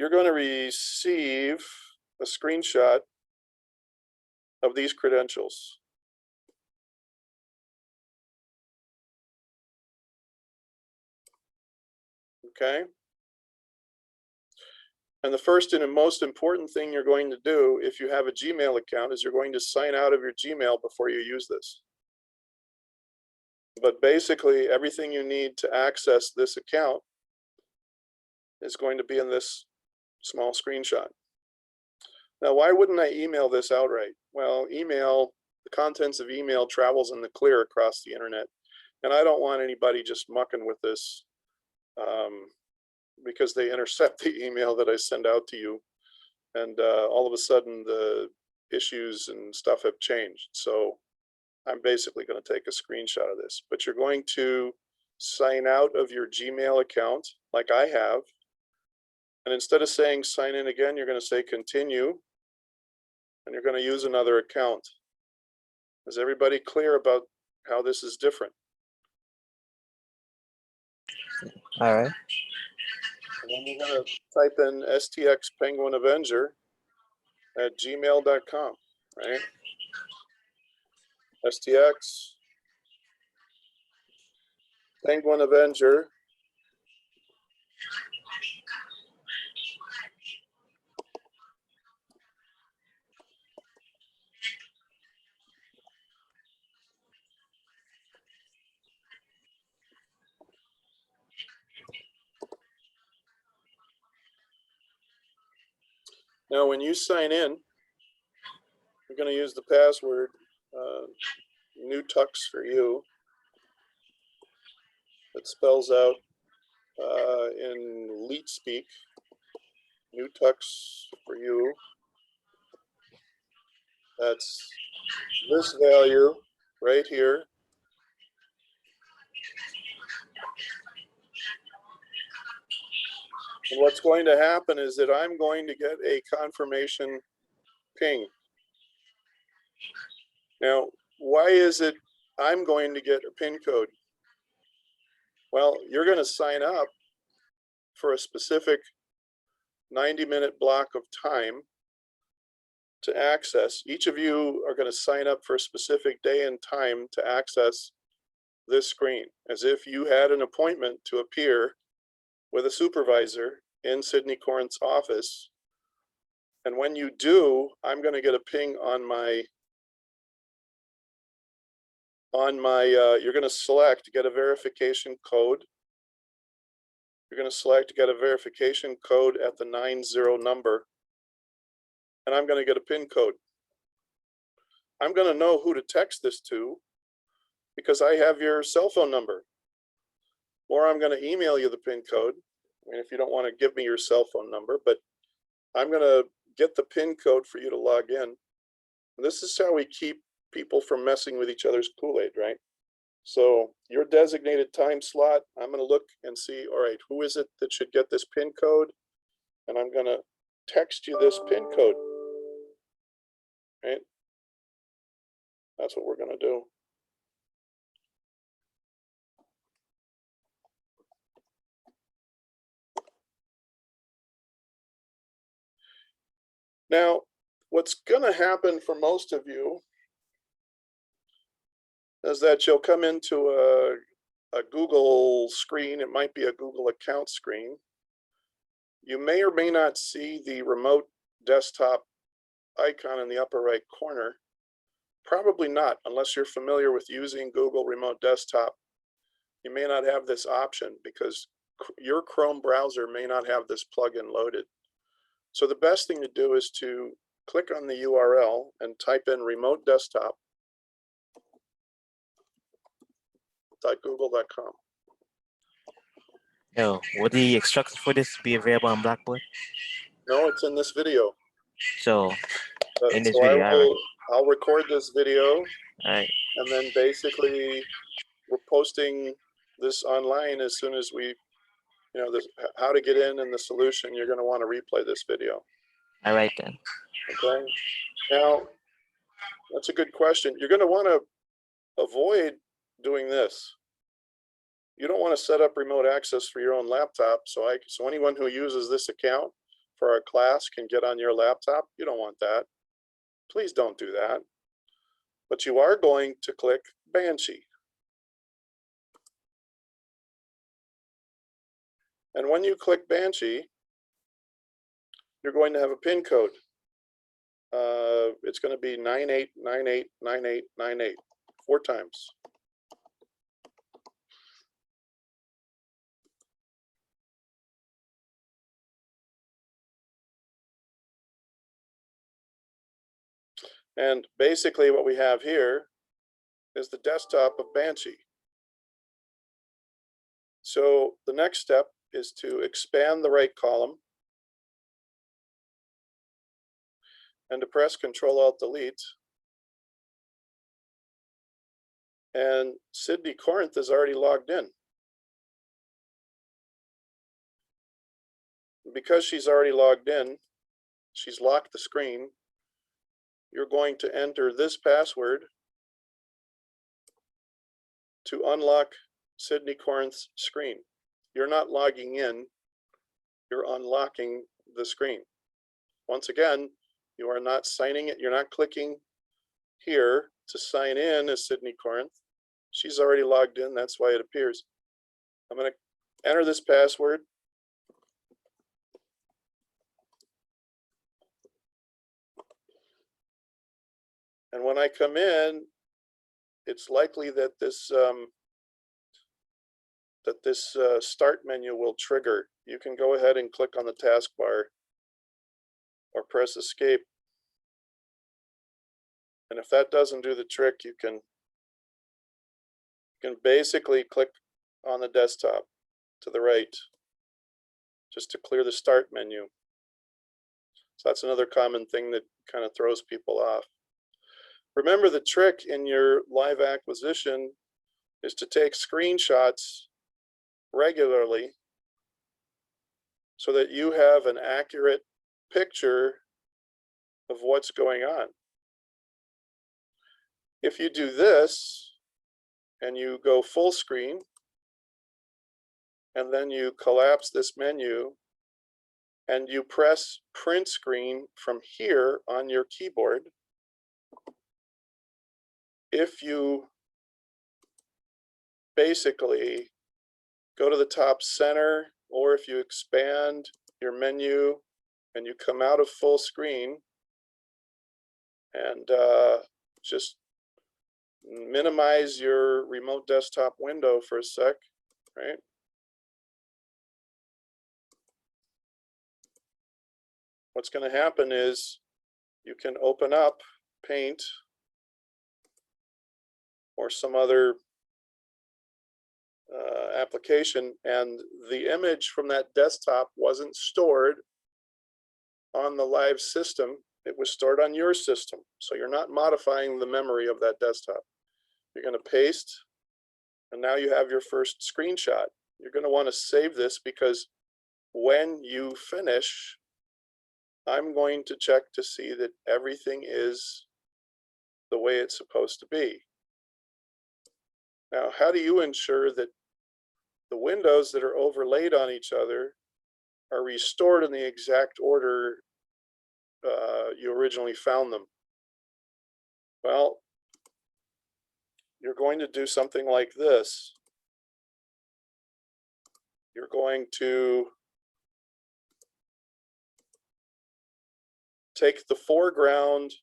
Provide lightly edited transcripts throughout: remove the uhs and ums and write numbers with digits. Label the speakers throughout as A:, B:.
A: you're going to receive a screenshot of these credentials. Okay. And the first and most important thing you're going to do if you have a Gmail account is you're going to sign out of your Gmail before you use this. But basically, everything you need to access this account is going to be in this small screenshot. Now, why wouldn't I email this outright? Well, email, the contents of email travels in the clear across the internet. And I don't want anybody just mucking with this because they intercept the email that I send out to you. And all of a sudden, the issues and stuff have changed. So I'm basically going to take a screenshot of this. But you're going to sign out of your Gmail account like I have. And instead of saying sign in again, you're going to say continue. And you're going to use another account. Is everybody clear about how this is different?
B: All right.
A: And then you're going to type in stxpenguinavenger@gmail.com, right? STX Penguin Avenger . Now, when you sign in, you're going to use the password NewTux for you. That spells out in Leet speak, NewTux for you. That's this value right here. And what's going to happen is that I'm going to get a confirmation ping. Now, why is it I'm going to get a PIN code? Well, you're going to sign up for a specific 90-minute block of time to access. Each of you are going to sign up for a specific day and time to access this screen, as if you had an appointment to appear with a supervisor in Sydney Corinth's office. And when you do, I'm going to get a ping on my, you're going to select get a verification code. You're going to select get a verification code at the 90 number. And I'm going to get a PIN code. I'm going to know who to text this to because I have your cell phone number. Or I'm going to email you the PIN code. I mean, if you don't want to give me your cell phone number, but I'm going to get the PIN code for you to log in. And this is how we keep people from messing with each other's Kool-Aid, right? So your designated time slot, I'm going to look and see, all right, who is it that should get this PIN code? And I'm going to text you this PIN code, right? That's what we're going to do. Now, what's going to happen for most of you is that you'll come into a Google screen. It might be a Google account screen. You may or may not see the remote desktop icon in the upper right corner. Probably not, unless you're familiar with using Google Remote Desktop. You may not have this option because your Chrome browser may not have this plugin loaded. So the best thing to do is to click on the URL and type in remote desktop.google.com.
B: Yo, would the instructions for this be available on Blackboard?
A: No, it's in this video.
B: So in this
A: so
B: video,
A: I'll record this video.
B: all right.
A: And then basically we're posting this online as soon as we, this, how to get in and the solution. You're going to want to replay this video.
B: All right then.
A: Okay. Now, that's a good question. You're going to want to avoid doing this. You don't want to set up remote access for your own laptop. So anyone who uses this account for our class can get on your laptop. You don't want that. Please don't do that. But you are going to click Banshee. And when you click Banshee, you're going to have a PIN code. It's going to be 98989898, 4 times. And basically what we have here is the desktop of Banshee. So the next step is to expand the right column and to press Control-Alt-Delete. And Sydney Corinth is already logged in. Because she's already logged in, she's locked the screen. You're going to enter this password to unlock Sydney Corinth's screen. You're not logging in, you're unlocking the screen. Once again, you are not signing it, you're not clicking here to sign in as Sydney Corinth. She's already logged in, that's why it appears. I'm going to enter this password. And when I come in, it's likely that this start menu will trigger. You can go ahead and click on the taskbar or press escape. And if that doesn't do the trick, you can basically click on the desktop to the right just to clear the start menu. So that's another common thing that kind of throws people off. Remember, the trick in your live acquisition is to take screenshots regularly so that you have an accurate picture of what's going on. If you do this and you go full screen and then you collapse this menu and you press print screen from here on your keyboard, if you basically go to the top center, or if you expand your menu and you come out of full screen and just minimize your remote desktop window for a sec, right? What's going to happen is you can open up Paint or some other application, and the image from that desktop wasn't stored on the live system. It was stored on your system. So you're not modifying the memory of that desktop. You're going to paste, and now you have your first screenshot. You're going to want to save this because when you finish, I'm going to check to see that everything is the way it's supposed to be. Now, how do you ensure that the windows that are overlaid on each other are restored in the exact order you originally found them? Well, you're going to do something like this. You're going to take the foreground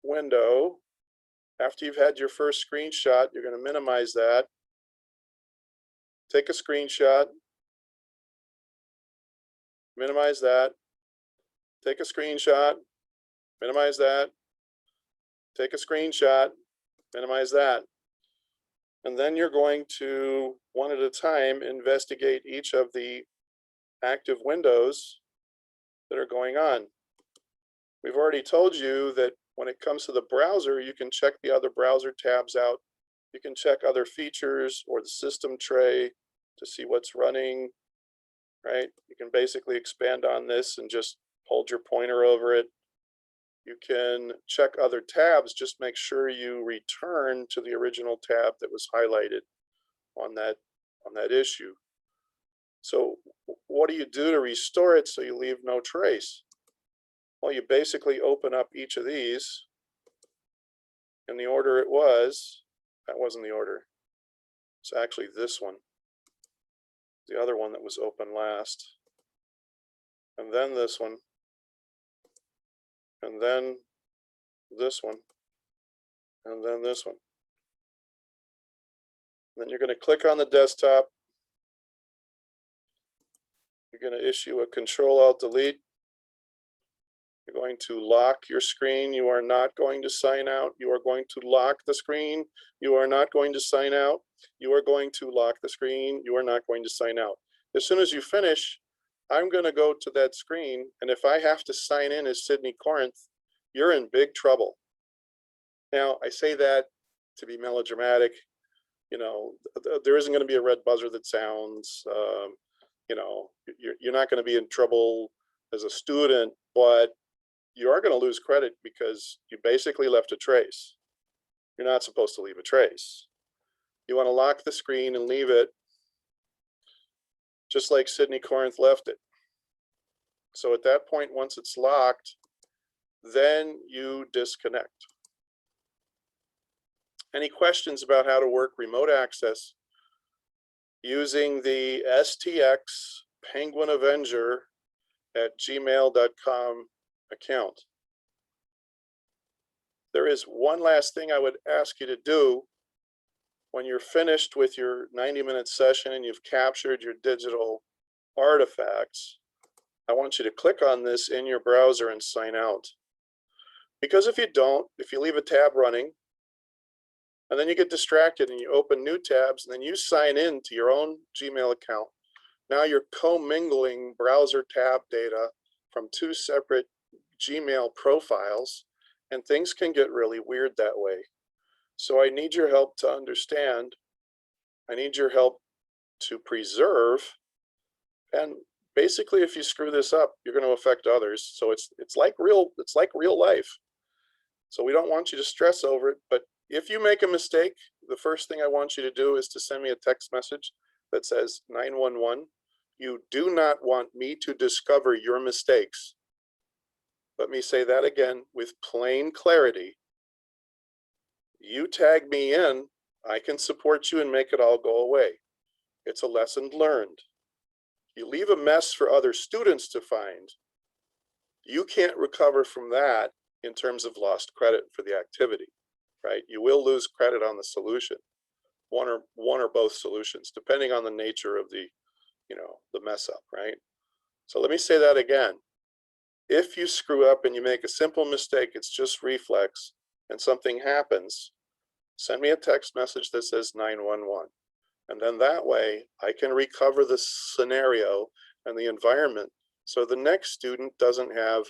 A: window. After you've had your first screenshot, you're going to minimize that. Take a screenshot, minimize that. Take a screenshot, minimize that. Take a screenshot, minimize that. And then you're going to, one at a time, investigate each of the active windows that are going on. We've already told you that when it comes to the browser, you can check the other browser tabs out. You can check other features or the system tray to see what's running, right? You can basically expand on this and just hold your pointer over it. You can check other tabs, just make sure you return to the original tab that was highlighted on that issue. So what do you do to restore it so you leave no trace? Well, you basically open up each of these in the order it was. That wasn't the order. It's actually this one, the other one that was open last, and then this one, and then this one, and then this one. Then you're going to click on the desktop. You're going to issue a Control-Alt-Delete. You're going to lock your screen. You are not going to sign out. You are going to lock the screen. You are not going to sign out. You are going to lock the screen. You are not going to sign out. As soon as you finish, I'm going to go to that screen. And if I have to sign in as Sydney Corinth, you're in big trouble. Now, I say that to be melodramatic. You know, there isn't going to be a red buzzer that sounds, you know, you're not going to be in trouble as a student, but you are going to lose credit because you basically left a trace. You're not supposed to leave a trace. You want to lock the screen and leave it just like Sydney Corinth left it. So at that point, once it's locked, then you disconnect. Any questions about how to work remote access using the STX Penguin Avenger at gmail.com account? There is one last thing I would ask you to do when you're finished with your 90-minute session and you've captured your digital artifacts. I want you to click on this in your browser and sign out. Because if you don't, if you leave a tab running, and then you get distracted and you open new tabs and then you sign in to your own Gmail account, now you're commingling browser tab data from two separate Gmail profiles, and things can get really weird that way. So I need your help to understand. I need your help to preserve. And basically, if you screw this up, you're going to affect others. So it's like real life. So we don't want you to stress over it. But if you make a mistake, the first thing I want you to do is to send me a text message that says 911. You do not want me to discover your mistakes. Let me say that again with plain clarity. You tag me in, I can support you and make it all go away. It's a lesson learned. You leave a mess for other students to find. You can't recover from that in terms of lost credit for the activity, right? You will lose credit on the solution, one or both solutions, depending on the nature of the, the mess up, right? So let me say that again. If you screw up and you make a simple mistake, it's just reflex, and something happens, send me a text message that says 911. And then that way I can recover the scenario and the environment so the next student doesn't have,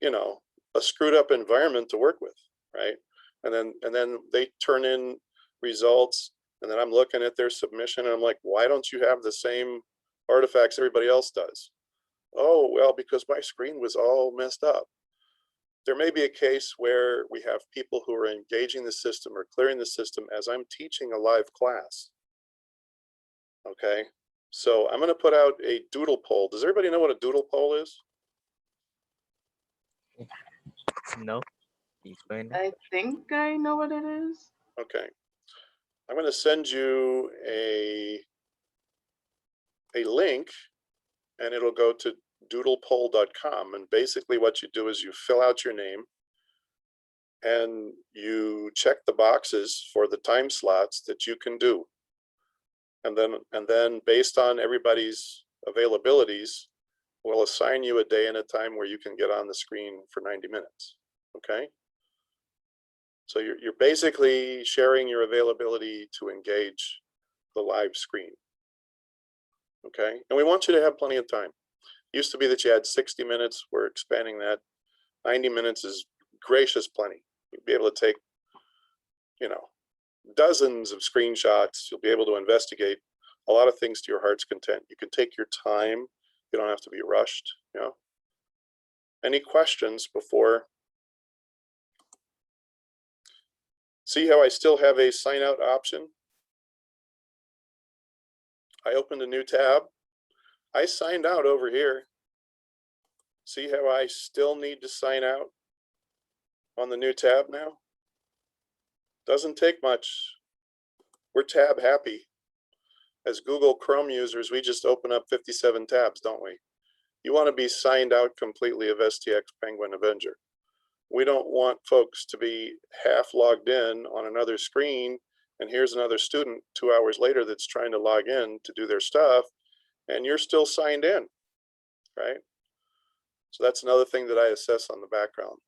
A: a screwed up environment to work with, right? And then they turn in results, and then I'm looking at their submission and I'm like, why don't you have the same artifacts everybody else does? Oh, well, because my screen was all messed up. There may be a case where we have people who are engaging the system or clearing the system as I'm teaching a live class. Okay, so I'm going to put out a doodle poll. Does everybody know what a doodle poll is?
B: No. Explain that.
C: I think I know what it is.
A: Okay, I'm going to send you a link, and it'll go to doodlepoll.com. And basically what you do is you fill out your name and you check the boxes for the time slots that you can do. And then based on everybody's availabilities, we'll assign you a day and a time where you can get on the screen for 90 minutes. Okay. So you're basically sharing your availability to engage the live screen. Okay. And we want you to have plenty of time. It used to be that you had 60 minutes. We're expanding that. 90 minutes is gracious plenty. You'll be able to take, dozens of screenshots. You'll be able to investigate a lot of things to your heart's content. You can take your time. You don't have to be rushed. Any questions before? See how I still have a sign out option? I opened a new tab. I signed out over here. See how I still need to sign out on the new tab now? Doesn't take much. We're tab happy. As Google Chrome users, we just open up 57 tabs, don't we? You want to be signed out completely of STX Penguin Avenger. We don't want folks to be half logged in on another screen, and here's another student 2 hours later that's trying to log in to do their stuff, and you're still signed in, right? So that's another thing that I assess on the background.